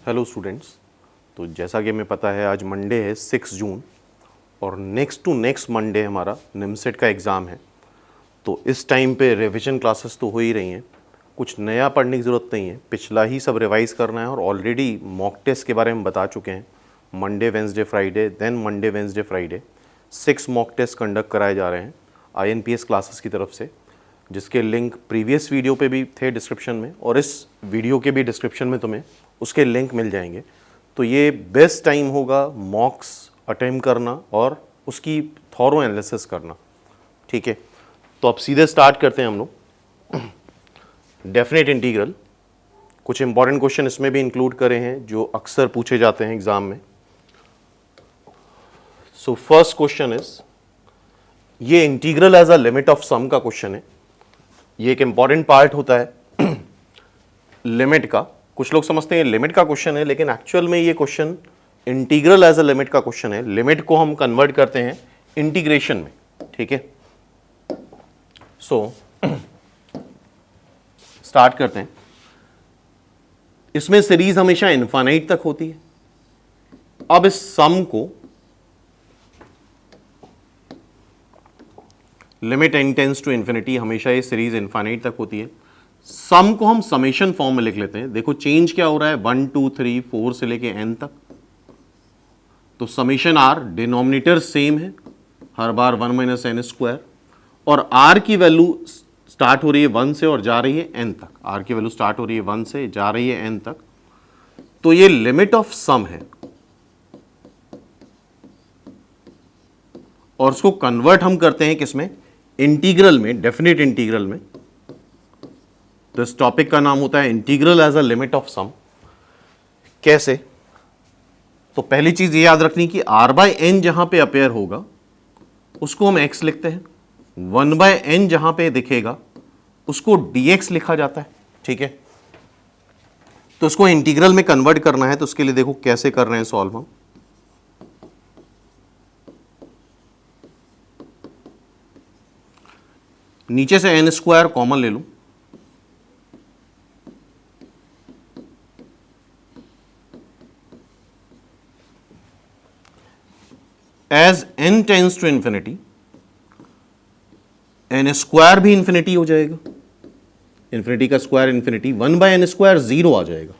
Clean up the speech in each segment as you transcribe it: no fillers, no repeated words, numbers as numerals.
Hello students. तो जैसा कि हमें पता है आज मंडे है 6 जून और नेक्स्ट टू नेक्स्ट मंडे हमारा निमसेट का एग्ज़ाम है। तो इस टाइम पे रिवीजन क्लासेस तो हो ही रही हैं, कुछ नया पढ़ने की ज़रूरत नहीं है, पिछला ही सब रिवाइज करना है। और ऑलरेडी मॉक टेस्ट के बारे में बता चुके हैं, Monday Wednesday Friday then Monday Wednesday Friday 6 mock test conduct कराए जा रहे हैं INPS क्लासेस की तरफ से, जिसके लिंक प्रीवियस वीडियो पे भी थे डिस्क्रिप्शन में और इस वीडियो के भी डिस्क्रिप्शन में तुम्हें उसके लिंक मिल जाएंगे। तो ये बेस्ट टाइम होगा मॉक्स अटेम्प्ट करना और उसकी थॉरो एनालिसिस करना। ठीक है, तो अब सीधे स्टार्ट करते हैं हम लोग। डेफिनेट इंटीग्रल, कुछ इंपॉर्टेंट क्वेश्चन इसमें भी इंक्लूड करे हैं जो अक्सर पूछे जाते हैं एग्जाम में। सो फर्स्ट क्वेश्चन इज, ये integral as a limit of sum का क्वेश्चन है। ये एक इंपॉर्टेंट पार्ट होता है लिमिट का। कुछ लोग समझते हैं लिमिट का क्वेश्चन है, लेकिन एक्चुअल में ये question integral as a limit का क्वेश्चन है। लिमिट को हम कन्वर्ट करते हैं इंटीग्रेशन में। ठीक है, सो स्टार्ट करते हैं। इसमें सीरीज हमेशा इनफाइनाइट तक होती है। अब इस सम को limit n tends to infinity, हमेशा ये सीरीज इनफाइनाइट तक होती है। सम को हम समेशन फॉर्म में लिख लेते हैं। देखो चेंज क्या हो रहा है, 1 2 3 4 से लेके n तक। तो समेशन r डिनोमिनेटर सेम है, हर बार 1 माइनस n स्क्वायर, और r की वैल्यू स्टार्ट हो रही है 1 से और जा रही है n तक। r की वैल्यू स्टार्ट हो रही है 1 से, जा रही है n तक। तो ये लिमिट ऑफ सम है और उसको कन्वर्ट हम करते हैं किसमें, इंटीग्रल में, डेफिनेट इंटीग्रल में। तो इस टॉपिक का नाम होता है integral as a limit of sum. कैसे? तो पहली चीज ये याद रखनी कि r बाय n जहां पे अपेयर होगा उसको हम x लिखते हैं, 1 बाय n जहां पे दिखेगा उसको dx लिखा जाता है। ठीक है, तो उसको इंटीग्रल में कन्वर्ट करना है। तो उसके लिए देखो कैसे कर रहे हैं सॉल्व हम। नीचे से n स्क्वायर कॉमन ले लूं, as n tends to infinity, n square भी इंफिनिटी हो जाएगा। इंफिनिटी का square infinity, 1 by n square 0 आ जाएगा।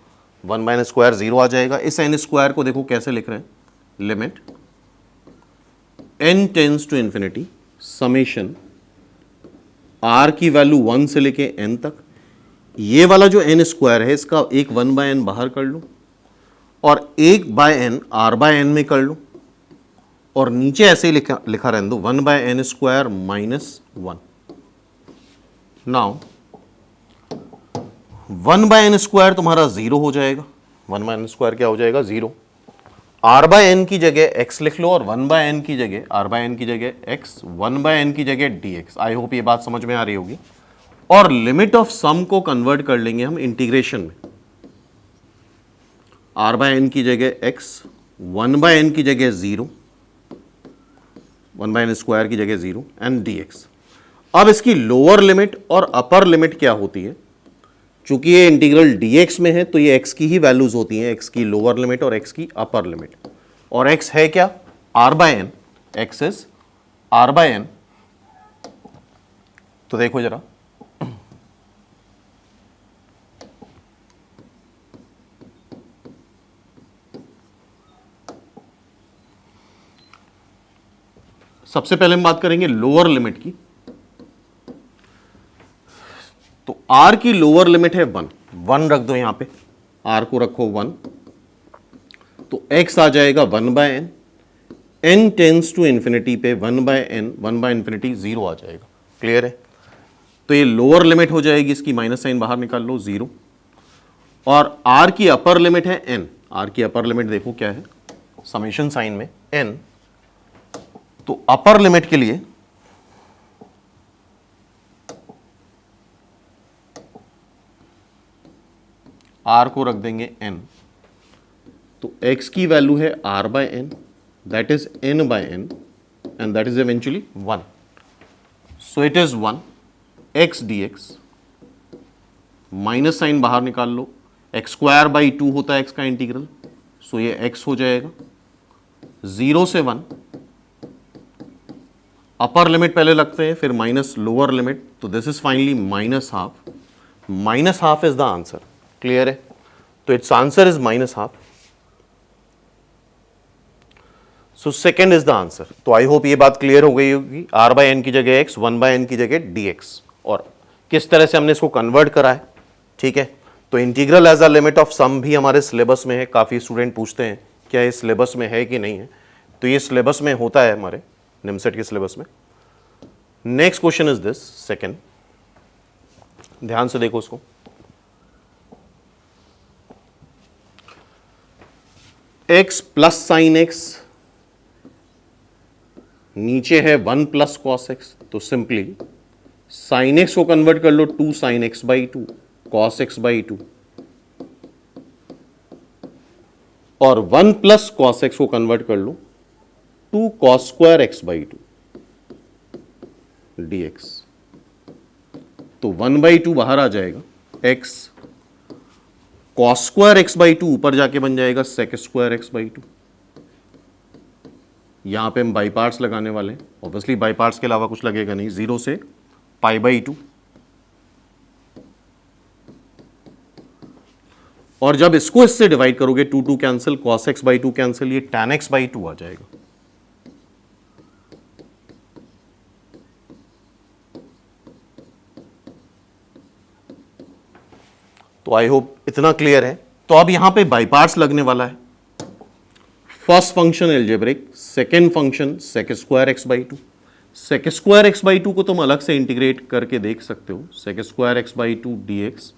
1 बाय n स्क्वायर 0 आ जाएगा। इस n स्क्वायर को देखो कैसे लिख रहे हैं, limit n tends to infinity summation r की वैल्यू 1 से लेके n तक। ये वाला जो n स्क्वायर है इसका एक 1 बाय n बाहर कर लूं और 1 by n r by n में कर लूं, और नीचे ऐसे ही लिखा रहने दो 1 by n square minus 1। Now 1 by n square तुम्हारा 0 हो जाएगा। 1 बाय n स्क्वायर क्या हो जाएगा, 0। r बाय n की जगह x लिख लो और 1 बाय n की जगह, r बाय n की जगह x, 1 बाय n की जगह dx। आई होप ये बात समझ में आ रही होगी। और लिमिट ऑफ सम को कन्वर्ट कर लेंगे हम इंटीग्रेशन में। r बाय n की जगह x, 1 बाय n की जगह 0, 1 बाय n स्क्वायर की जगह 0 एंड dx। अब इसकी लोअर लिमिट और अपर लिमिट क्या होती है? चूंकि ये इंटीग्रल dx में है तो ये x की ही वैल्यूज होती हैं, x की लोअर लिमिट और x की अपर लिमिट। और x है क्या, r by n, x is r by n। तो देखो जरा, सबसे पहले हम बात करेंगे लोअर लिमिट की। तो r की लोअर लिमिट है 1, 1 रख दो यहां पे, r को रखो 1, तो x आ जाएगा 1 by n, n tends to infinity पे 1 बाय n, 1 बाय इंफिनिटी 0 आ जाएगा। क्लियर है? तो ये लोअर लिमिट हो जाएगी, इसकी माइनस साइन बाहर निकाल लो, 0। और r की अपर लिमिट है n, r की अपर लिमिट देखो क्या है, समेशन साइन में n। तो अपर लिमिट के लिए r को रख देंगे n, तो x की वैल्यू है r by n, that is n by n, and that is eventually 1। So it is 1 x dx, minus sine बाहर निकाल लो, एक्स स्क्वायर बाई 2 होता है एक्स का इंटीग्रल, सो ये एक्स हो जाएगा 0 से 1, अपर लिमिट पहले लगते हैं फिर माइनस लोअर लिमिट, तो this is finally minus half is the answer. Clear है? तो it's answer is minus half, so second is the answer. तो आई होप ये बात क्लियर हो गई होगी, आर बाय एन की जगह एक्स, 1 बाय एन की जगह डी एक्स, और किस तरह से हमने इसको कन्वर्ट करा है। ठीक है, तो integral as a limit of sum भी हमारे सिलेबस में है, काफ़ी स्टूडेंट पूछते हैं क्या ये सिलेबस में है कि नहीं है, तो ये सिलेबस में होता है हमारे निमसेट के सिलेबस में। Next question is this second, ध्यान से देखो उसको। x प्लस साइन एक्स, नीचे है 1 प्लस कॉस एक्स, तो सिंपली साइन एक्स को कन्वर्ट कर लो 2 sine x by 2 cos x by 2, और 1 प्लस कॉस एक्स को कन्वर्ट कर लो 2 cos square x by 2 dx। तो 1/2 बाहर आ जाएगा, x cos square x by 2 ऊपर जाके बन जाएगा सेक स्क्वायर एक्स बाई 2। यहां पे हम बाई पार्ट्स लगाने वाले हैं, ऑब्वियसली बाई पार्ट्स के अलावा कुछ लगेगा नहीं, 0 से पाई बाई 2, और जब इसको इससे डिवाइड करोगे 2 cancel, cos x by 2 cancel, ये tan एक्स बाई 2 आ जाएगा। तो आई होप इतना क्लियर है। तो अब यहां पे बाई पार्ट्स लगने वाला है, first function algebraic, second function sec square x by 2। Sec square x by 2 को तुम अलग से इंटीग्रेट करके देख सकते हो, sec square x by 2 dx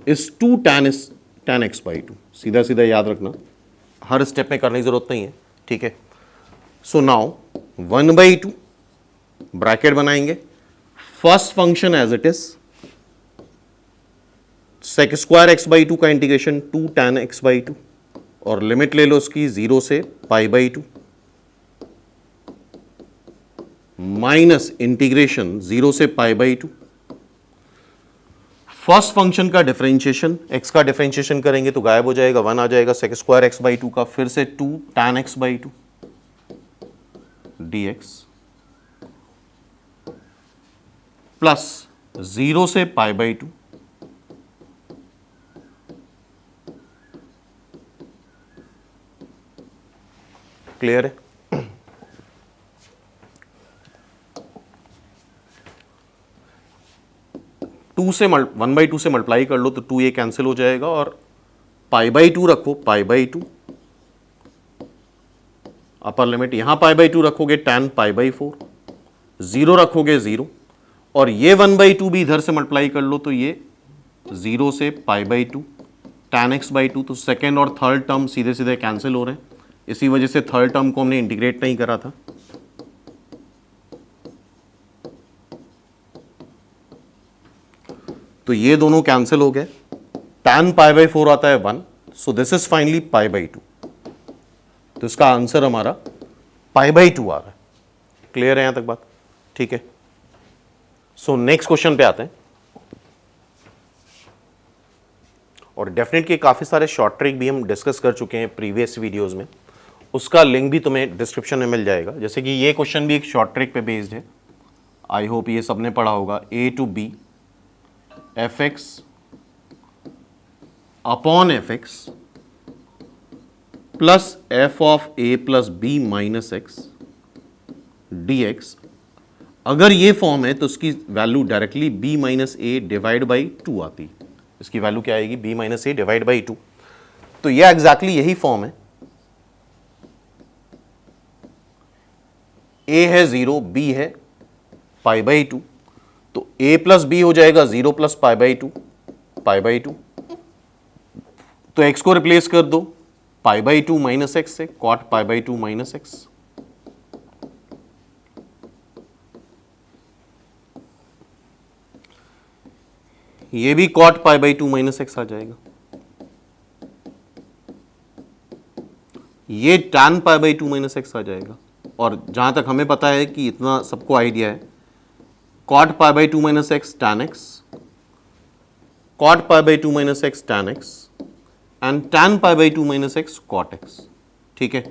is 2 tan x by 2, सीधा सीधा याद रखना, हर स्टेप में करने की जरूरत नहीं है। ठीक है, सो नाउ 1/2 ब्रैकेट बनाएंगे, first function as it is sec square x by 2 का इंटीग्रेशन 2 tan एक्स बाई 2, और लिमिट ले लो उसकी 0 से पाई बाई 2, माइनस इंटीग्रेशन 0 से पाई बाई 2। फर्स्ट फंक्शन का डिफरेंशिएशन, x का डिफरेंशिएशन करेंगे तो गायब हो जाएगा, 1 आ जाएगा सेक स्क्वायर एक्स बाई 2 का, फिर से 2 tan x by 2 dx plus 0 से पाई बाई 2, क्लियर है? 1/2 से मल्टीप्लाई कर लो तो 2 ये कैंसिल हो जाएगा, और पाई बाई 2 रखो, पाई बाई 2 अपर लिमिट, यहां पाई बाई 2 रखोगे tan पाई बाई 4, 0 रखोगे 0, और ये 1/2 भी इधर से मल्टीप्लाई कर लो तो ये 0 से पाई बाई 2 tan एक्स बाई 2, तो सेकेंड और थर्ड टर्म सीधे सीधे कैंसिल हो रहे हैं, इसी वजह से थर्ड टर्म को हमने इंटीग्रेट नहीं करा था। तो ये दोनों कैंसिल हो गए, tan पाई बाई 4 आता है 1, so this is finally pi by 2, तो इसका आंसर हमारा पाई बाई 2 आ रहा है। क्लियर है यहां तक बात? ठीक है, सो नेक्स्ट क्वेश्चन पे आते हैं, और डेफिनेट के काफी सारे शॉर्ट ट्रिक भी हम डिस्कस कर चुके हैं प्रीवियस वीडियोस में, उसका लिंक भी तुम्हें डिस्क्रिप्शन में मिल जाएगा। जैसे कि ये क्वेश्चन भी एक शॉर्ट ट्रिक पे बेस्ड है, आई होप ये सबने पढ़ा होगा, a to b fx upon fx plus f of a plus b minus x dx। अगर ये फॉर्म है तो उसकी value directly b minus A divide by 2 आती, इसकी वैल्यू क्या आएगी, b minus A divide by 2। तो ये एग्जैक्टली यही फॉर्म है, a है 0, b है पाई बाई 2, तो a प्लस बी हो जाएगा 0 plus pi by 2, pi by 2, तो x को रिप्लेस कर दो पाई बाई 2 माइनस एक्स से, cot pi by 2 minus x, ये भी cot pi by 2 minus x आ जाएगा, ये tan pi by 2 minus x आ जाएगा, और जहां तक हमें पता है कि इतना सबको आइडिया है, cot pi by 2 minus x tan x, cot pi by 2 minus x tan x and tan pi by 2 minus x cot x। ठीक है,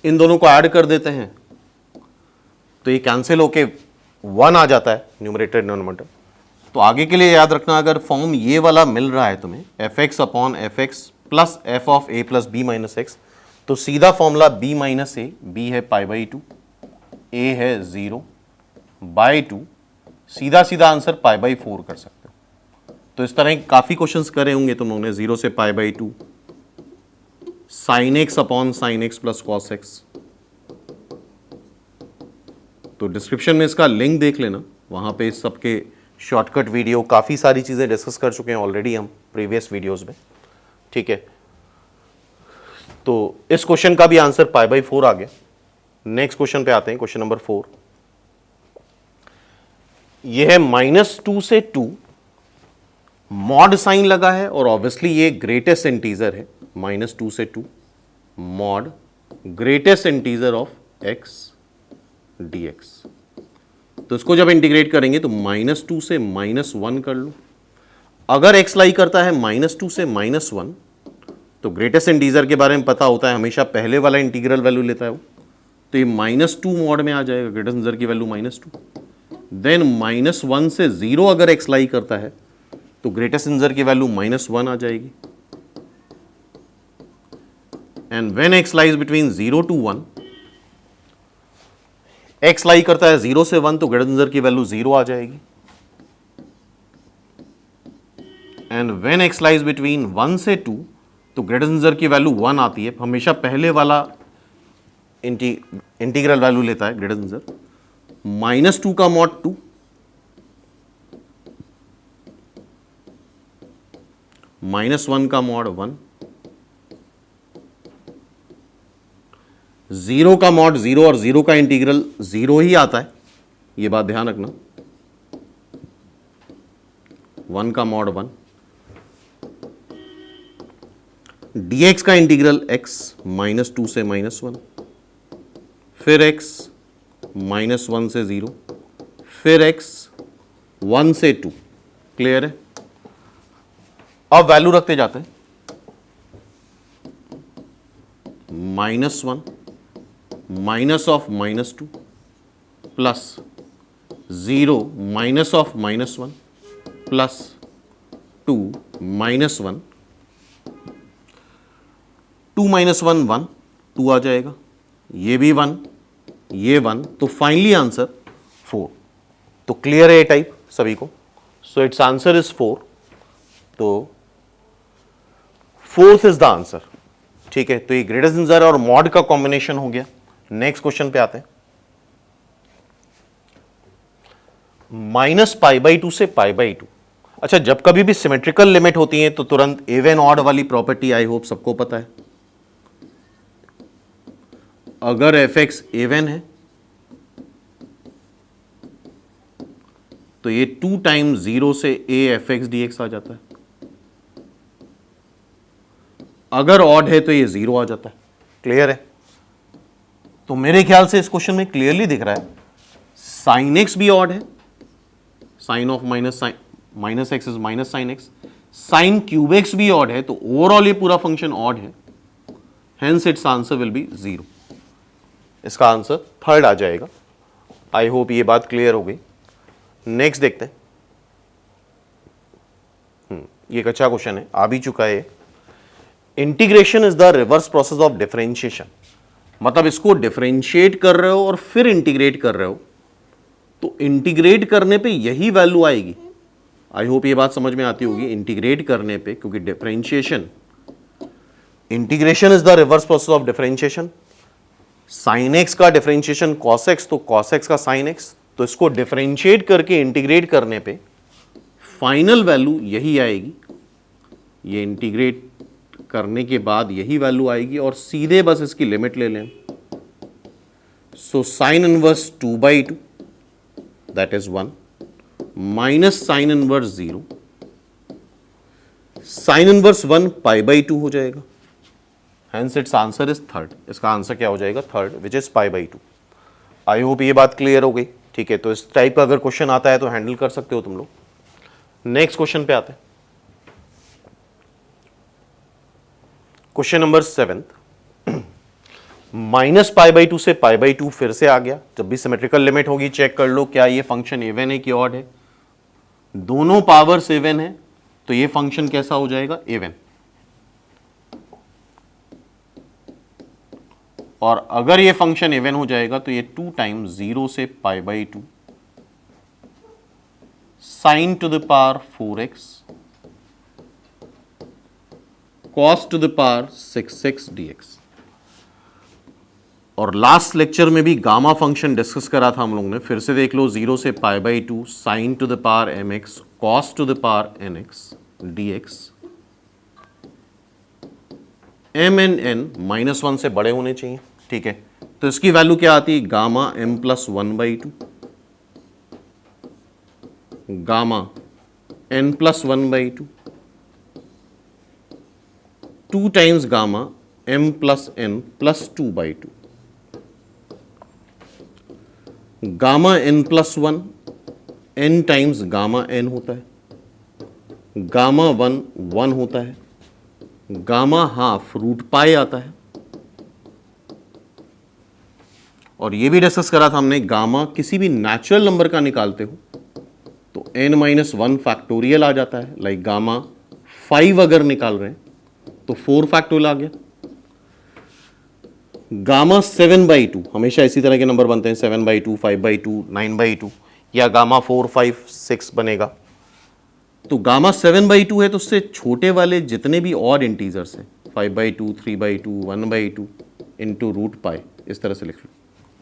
इन दोनों को ऐड कर देते हैं तो ये कैंसिल होके 1 आ जाता है न्यूमरेटर डिनोमिनेटर। तो आगे के लिए याद रखना, अगर फॉर्म ये वाला मिल रहा है तुम्हें f x upon f x plus f of a plus b minus x, तो सीधा formula b minus a, b है पाई बाई 2, ए है 0 बाई 2, सीधा सीधा आंसर पाई बाई 4 कर सकते हो। तो इस तरह काफ़ी क्वेश्चंस करे होंगे तुम लोगों ने, 0 से पाई by 2, sine x upon sine x plus cos x. तो डिस्क्रिप्शन में इसका लिंक देख लेना, वहाँ पे इस सबके शॉर्टकट वीडियो, काफ़ी सारी चीज़ें डिस्कस कर चुके हैं ऑलरेडी हम प्रीवियस वीडियोज़ में। ठीक है, तो इस क्वेश्चन का भी आंसर पाई बाई 4 आ गया। नेक्स्ट क्वेश्चन पे आते हैं, क्वेश्चन नंबर 4। यह है -2 से 2, मॉड साइन लगा है और ऑब्वियसली ये ग्रेटेस्ट इंटीजर है। -2 से 2 mod greatest integer of x dx। तो इसको जब इंटीग्रेट करेंगे तो -2 से -1 कर लो। अगर x लाई करता है -2 से -1, तो ग्रेटेस्ट इंटीजर के बारे में पता होता है, हमेशा पहले वाला इंटीग्रल वैल्यू लेता है वो, तो ये -2 मॉड में आ जाएगा, ग्रेटेस्ट इंटीजर की वैल्यू -2। देन -1 से 0 अगर x लाई करता है तो ग्रेटेस्ट इंटीजर की वैल्यू -1 आ जाएगी। And when x lies between 0 to 1, x लाई करता है 0 से 1 तो ग्रेटेस्ट इंटीजर की वैल्यू 0 आ जाएगी। And when x lies between 1 से 2 तो ग्रेटेस्ट इंटीजर की वैल्यू 1 आती है, हमेशा पहले वाला इंटीग्रल वैल्यू लेता है ग्रेटेस्ट इंटीजर। -2 का मॉड 2, -1 का मॉड 1, 0 का मॉड 0 और 0 का इंटीग्रल 0 ही आता है, ये बात ध्यान रखना। 1 का मॉड 1, dx का इंटीग्रल x -2 से -1, फिर x -1 से 0, फिर x 1 से 2। क्लियर है? अब वैल्यू रखते जाते हैं। -1 minus of -2 plus 0 minus of -1 plus 2 -1, 2 - 1 1, 2 आ जाएगा, ये भी 1, ये 1, तो फाइनली आंसर 4। तो क्लियर है ए टाइप सभी को? So it's answer is 4। तो 4th इज द आंसर। ठीक है, तो ये ग्रेटेस्ट इंटीजर और मॉड का कॉम्बिनेशन हो गया। नेक्स्ट क्वेश्चन पे आते हैं। -π/2 से π/2। अच्छा, जब कभी भी सिमेट्रिकल लिमिट होती है तो तुरंत इवन ऑड वाली प्रॉपर्टी आई होप सबको पता है। अगर f(x) इवन है तो ये 2 टाइम्स 0 से a f(x) dx आ जाता है। अगर ऑड है तो ये 0 आ जाता है। क्लियर है? तो मेरे ख्याल से इस क्वेश्चन में क्लियरली दिख रहा है साइन एक्स भी ऑड है, sine of minus x is minus sine x, sine cube x भी ऑड है, तो ओवरऑल ये पूरा फंक्शन ऑड है, hence its answer will be 0। इसका आंसर 3rd आ जाएगा। आई होप ये बात क्लियर हो गई। नेक्स्ट देखते हैं। ये एक अच्छा क्वेश्चन है, आ भी चुका है। Integration is the reverse process of differentiation. मतलब इसको डिफरेंशिएट कर रहे हो और फिर इंटीग्रेट कर रहे हो, तो इंटीग्रेट करने पे यही वैल्यू आएगी। आई होप ये बात समझ में आती होगी। इंटीग्रेट करने पे, क्योंकि differentiation, integration is the reverse process of differentiation. Sine x का डिफरेंशिएशन कॉस एक्स, तो कॉस एक्स का साइन एक्स, तो इसको डिफरेंशिएट करके इंटीग्रेट करने पे फाइनल वैल्यू यही आएगी। ये इंटीग्रेट करने के बाद यही वैल्यू आएगी और सीधे बस इसकी लिमिट ले लें। So sine inverse 2/2 that is 1 minus sine inverse 0, sine inverse 1 π/2 हो जाएगा। Hence its answer is 3rd। इसका आंसर क्या हो जाएगा? 3rd, which is π/2। I hope ये बात क्लियर हो गई। ठीक है, तो इस टाइप का अगर क्वेश्चन आता है तो हैंडल कर सकते हो तुम लोग। नेक्स्ट क्वेश्चन पे आते हैं। क्वेश्चन नंबर 7, -π/2 से π/2 फिर से आ गया। जब भी सिमेट्रिकल लिमिट होगी चेक कर लो क्या ये फंक्शन इवन है कि ऑड है। दोनों पावर्स इवन है तो ये फंक्शन कैसा हो जाएगा, इवन। और अगर ये फंक्शन इवन हो जाएगा तो ये 2 टाइम्स 0 से π/2 sin to the power 4x cos to the power 6x dx। और लास्ट लेक्चर में भी गामा फंक्शन डिस्कस करा था हम लोगों ने, फिर से देख लो। 0 से π/2 sin to the power mx cos to the power nx dx। m and n -1 से बड़े होने चाहिए, ठीक है। तो इसकी वैल्यू क्या आती है, gamma m + 1/2 gamma n + 1/2 2 times gamma m + n + 2/2 gamma n + 1 n times gamma n होता है, गामा 1 1 होता है, गामा हाफ √π आता है। और ये भी डिस्कस करा था हमने, गामा किसी भी नेचुरल नंबर का निकालते हो तो n-1 फैक्टोरियल आ जाता है। लाइक गामा 5 अगर निकाल रहे हैं तो 4 फैक्टोरियल आ गया। गामा 7/2 हमेशा इसी तरह के नंबर बनते हैं, 7/2 5/2 9/2, या गामा 4 5 6 बनेगा। तो गामा 7/2 है तो उससे छोटे वाले जितने भी ऑड इंटीजर्स हैं 5/2 3/2 1/2 इंटू √π, इस तरह से लिख लो,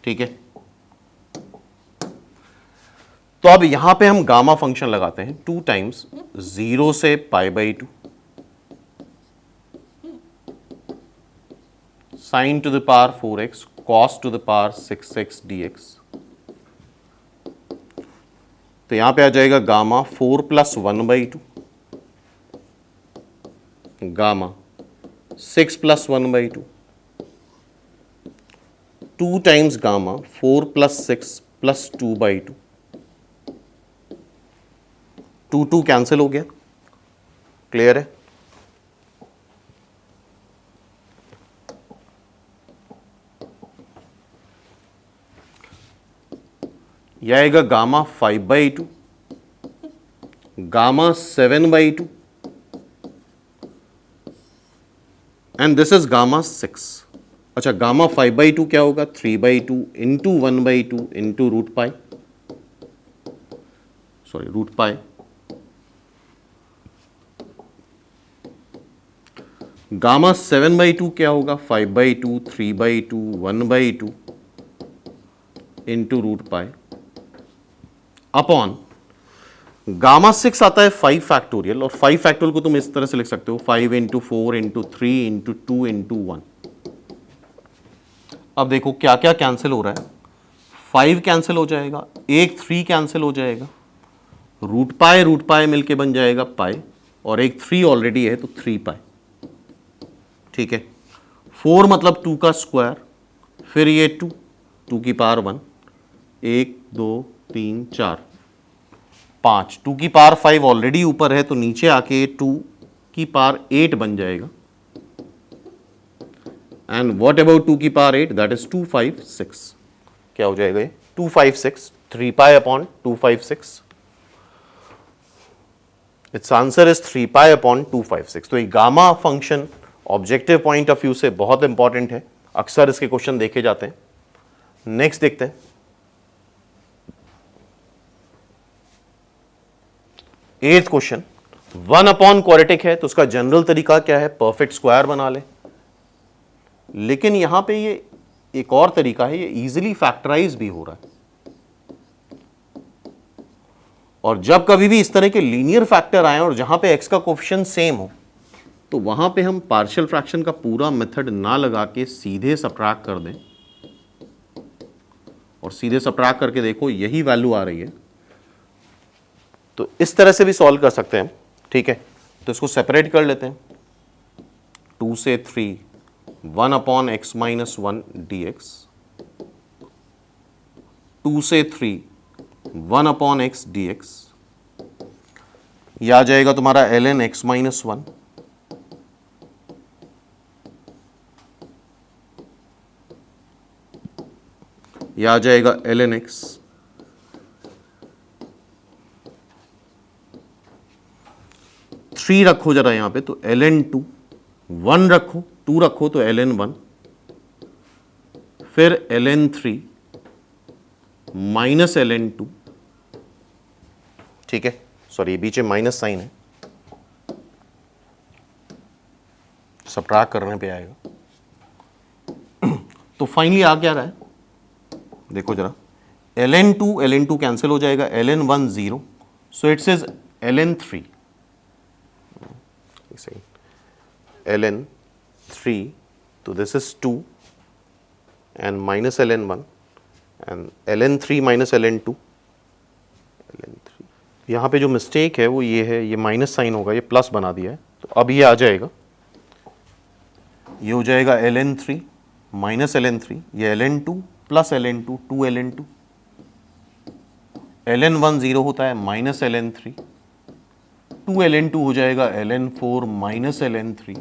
ठीक है। तो अब यहां पे हम गामा फंक्शन लगाते हैं 2 टाइम्स 0 से π/2 sin to the power 4x cos to the power 6x dx। तो यहां पे आ जाएगा gamma 4 + 1/2 gamma 6 + 1/2 2 times gamma 4 + 6 + 2/2 2 cancel हो गया, क्लियर है। यह आएगा gamma 5/2 gamma 7/2 and this is gamma 6। अच्छा, गामा 5/2 क्या होगा, 3/2 इंटू 1/2 इंटू √π, सॉरी √π। गामा 7/2 क्या होगा, 5/2 3/2 1/2 इंटू √π अपॉन गामा 6 आता है 5 फैक्टोरियल। और 5 फैक्टोरियल को तुम इस तरह से लिख सकते हो 5 इंटू 4 इंटू 3 इंटू 2 इंटू 1। अब देखो क्या क्या कैंसिल हो रहा है, 5 कैंसिल हो जाएगा, एक 3 कैंसिल हो जाएगा, √π मिलके बन जाएगा π, और एक 3 ऑलरेडी है तो 3π, ठीक है। 4 मतलब 2 का स्क्वायर, फिर ये 2 की पावर 1 1 2 3 4 5 2 की पावर 5 ऑलरेडी ऊपर है तो नीचे आके 2 की पावर 8 बन जाएगा। एंड व्हाट अबाउट 2 की पावर 8, दैट इज 256। क्या हो जाएगा ये 256, 3π upon 256। It's answer is 3π upon 256। तो ये gamma function objective point of view से बहुत इंपॉर्टेंट है, अक्सर इसके क्वेश्चन देखे जाते हैं। नेक्स्ट देखते हैं, 8th क्वेश्चन। 1 अपॉन क्वाड्रेटिक है तो उसका जनरल तरीका क्या है, परफेक्ट स्क्वायर बना ले। लेकिन यहां पे ये एक और तरीका है, ये इजीली फैक्टराइज भी हो रहा है। और जब कभी भी इस तरह के लीनियर फैक्टर आए और जहां पे x का कोफिशिएंट सेम हो तो वहां पे हम पार्शियल फ्रैक्शन का पूरा मेथड ना लगा के सीधे सबट्रैक्ट कर दें, और सीधे सबट्रैक्ट करके देखो यही वैल्यू आ रही है। तो इस तरह से भी सॉल्व कर सकते हैं, ठीक है। तो इसको सेपरेट कर लेते हैं, 2 से 3 1 अपॉन x माइनस 1 dx, 2 से 3 1 अपॉन x dx, यह आ जाएगा तुम्हारा ln x माइनस 1 ये आ जाएगा ln x, थ्री रखो जरा यहां पे तो ln 2, 1 रखो, 2 रखो तो ln 1, फिर ln 3 माइनस ln 2, ठीक है, सॉरी बीच में माइनस साइन है, सबट्रैक्ट करने पे आएगा। तो फाइनली आ क्या रहा है, देखो जरा, ln 2 कैंसिल हो जाएगा, ln 1 0, so it's is ln 3, ln 3, तो this is 2 and minus ln 1 and ln 3 minus ln 2, ln 3, यहाँ पे जो मिस्टेक है वो ये है, ये माइनस साइन होगा, ये प्लस बना दिया है, तो अब ये आ जाएगा, ये हो जाएगा ln 3 माइनस ln 3, ये ln 2 plus ln 2, 2 ln 2, ln 1 0 होता है माइनस ln 3, 2 ln 2 हो जाएगा ln 4 माइनस ln 3,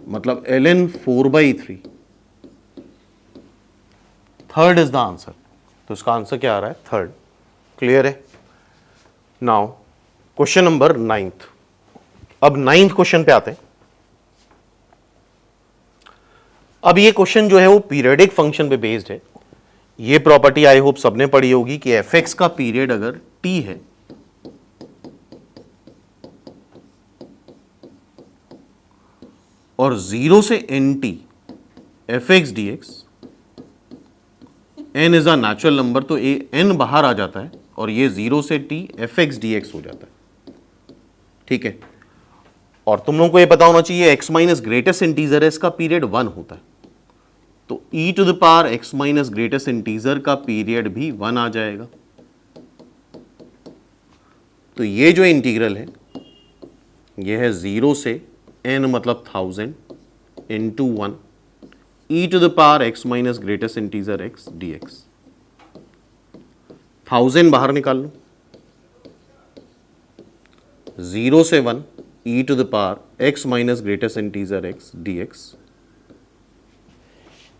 मतलब ln 4/3, third is the answer. तो इसका आंसर क्या आ रहा है, थर्ड। क्लियर है। Now question number 9th। अब 9th क्वेश्चन पे आते हैं। अब ये क्वेश्चन जो है वो पीरियडिक फंक्शन पे बेस्ड है। ये प्रॉपर्टी आई होप सबने पढ़ी होगी कि एफ एक्स का पीरियड अगर टी है और 0 से n t f x d x, n is a natural number, तो ए एन बाहर आ जाता है और ये 0 से T f x d x हो जाता है। ठीक है, और तुम लोगों को ये पता होना चाहिए एक्स माइनस ग्रेटेस्ट इंटीजर है, इसका पीरियड 1 होता है, तो e to the power x minus greatest integer का पीरियड भी 1 आ जाएगा। तो ये जो इंटीग्रल है ये है 0 से n मतलब 1000 into 1 e to the power x minus greatest integer x dx। 1000 बाहर निकाल लो, 0 से 1 e to the power x minus greatest integer x dx।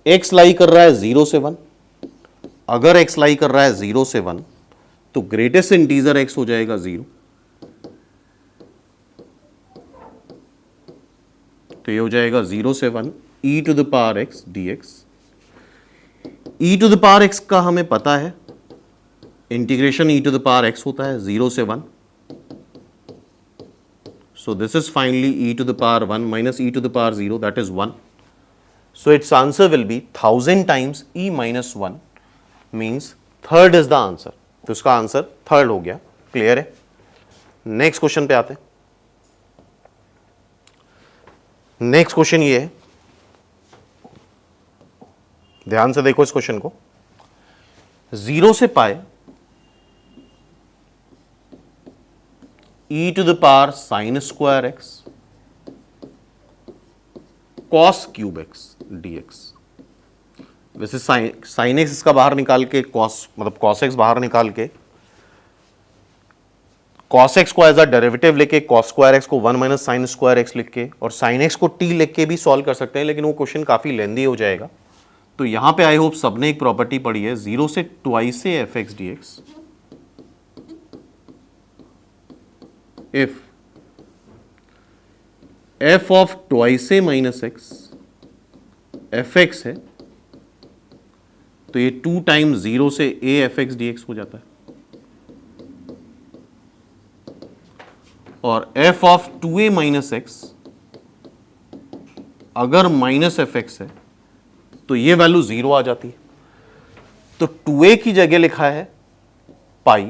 x lie कर रहा है 0 से 1, अगर x लाई कर रहा है 0 से 1 तो ग्रेटेस्ट इंटीजर x हो जाएगा 0, तो ये हो जाएगा 0 से 1 e to the power x dx। e to the power x का हमें पता है integration e to the power x होता है 0 से 1, so this is finally e to the power 1 minus e to the power 0, that is 1. So its answer will be 1000 times e minus 1, means third is the answer. तो इसका answer third हो गया। Clear है। Next question पे आते हैं। Next question ये है, ध्यान से देखो इस क्वेश्चन को। 0 से पाए e to the power sin square x cos cube x dx। वैसे sin x इसका बाहर निकाल के cos मतलब cos x बाहर निकाल के cos x को एज अ डेरिवेटिव लेके cos स्क्वायर x को 1 माइनस साइन स्क्वायर x लिख के और sin x को t लिख के भी सॉल्व कर सकते हैं, लेकिन वो क्वेश्चन काफी लेंदी हो जाएगा। तो यहां पे आई होप सबने एक प्रॉपर्टी पढ़ी है, 0 से ट्वाइस से F x d x, if f of twice a minus x F x है तो ये 2 टाइम्स 0 से a F x d x हो जाता है, और f of 2a minus x अगर माइनस एफ एक्स है तो ये वैल्यू 0 आ जाती है। तो 2a की जगह लिखा है pi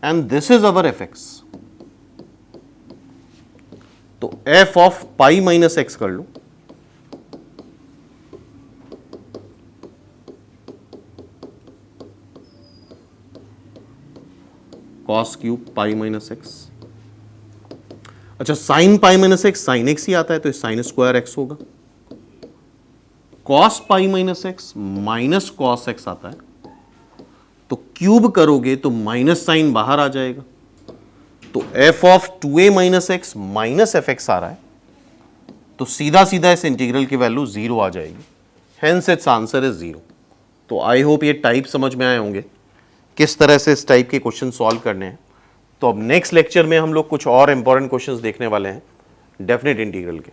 and this is our f x, तो f of pi minus x कर लो, cos cube pi minus x. अच्छा, sine pi minus x sine x ही आता है तो साइन स्क्वायर एक्स होगा। Cos pi minus x minus cos x आता है, तो क्यूब करोगे तो माइनस साइन बाहर आ जाएगा, तो f of 2a minus x minus f x आ रहा है, तो सीधा सीधा इस इंटीग्रल की वैल्यू 0 आ जाएगी, हेंस इट्स आंसर इज 0। तो आई होप ये टाइप समझ में आए होंगे, किस तरह से इस टाइप के क्वेश्चन सॉल्व करने हैं। तो अब नेक्स्ट लेक्चर में हम लोग कुछ और इंपॉर्टेंट क्वेश्चंस देखने वाले हैं डेफिनेट इंटीग्रल के।